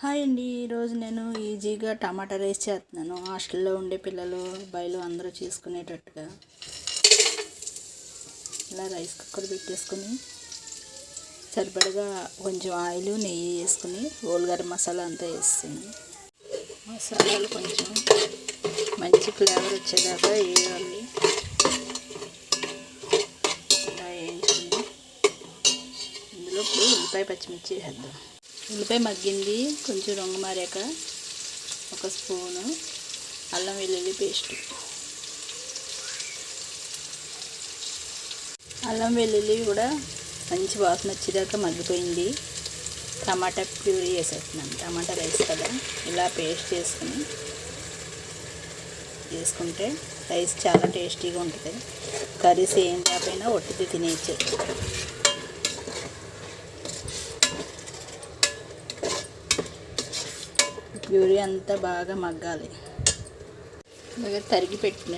Hi అండి. ఈరోజు నేను ఈజీగా టమాటా రైస్ చేస్తున్నాను. హాస్టల్లో ఉండే పిల్లలు అబ్బాయిలు అందరూ చేసుకునేటట్టుగా ఇలా రైస్ కుక్కర్ పెట్టేసుకొని సరిపడగా కొంచెం ఆయిల్ నెయ్యి వేసుకుని గరం మసాలా అంతా వేసేయండి. మసాలాలు కొంచెం మంచి ఫ్లేవర్ వచ్చేదాకా వేయాలి. ఇలా వేయించుకుని ఇందులో ఇప్పుడు ఉల్లిపాయ పచ్చిమిర్చి వేద్దాం. ఉల్లిపాయ మగ్గింది, కొంచెం రంగు మారాక ఒక స్పూను అల్లం వెల్లుల్లి పేస్ట్. అల్లం వెల్లుల్లి కూడా మంచి వాసన వచ్చేదాకా మగ్గిపోయింది. టమాటా ప్యూరీ వేసేస్తున్నాను. టమాటా రైస్ కదా, ఇలా పేస్ట్ వేసుకుంటే రైస్ చాలా టేస్టీగా ఉంటుంది. కర్రీస్ ఏం కాకపోయినా ఒట్టిది తినేయచ్చు. ప్యూరీ అంతా బాగా మగ్గాలి. అలాగే తరిగి పెట్టిన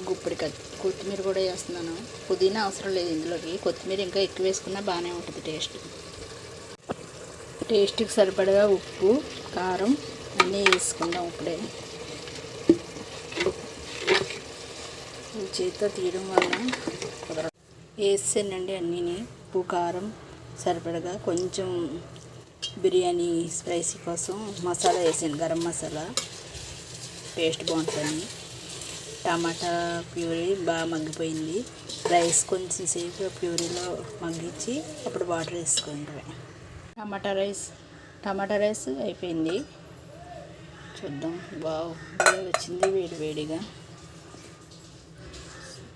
గుప్పిడి కొత్తిమీర కూడా వేస్తున్నాను. పుదీనా అవసరం లేదు ఇందులోకి. కొత్తిమీర ఇంకా ఎక్కువ వేసుకున్నా బాగానే ఉంటుంది టేస్ట్కి సరిపడగా ఉప్పు, కారం అన్నీ వేసుకుందాం. ఇప్పుడే చేతితో తీయడం వల్ల వేసానండి అన్నీని. ఉప్పు, కారం సరిపడగా, కొంచెం బిర్యానీ స్పైసీ కోసం మసాలా వేసాను, గరం మసాలా టేస్ట్ బాగుంటుంది. టమాటా ప్యూరీ బాగా మగ్గిపోయింది. రైస్ కొంచెం సేపు ప్యూరీలో మగ్గించి అప్పుడు వాటర్ వేసుకుంటాం. టమాటా రైస్ అయిపోయింది. చూద్దాం. బాగా వచ్చింది వేడివేడిగా.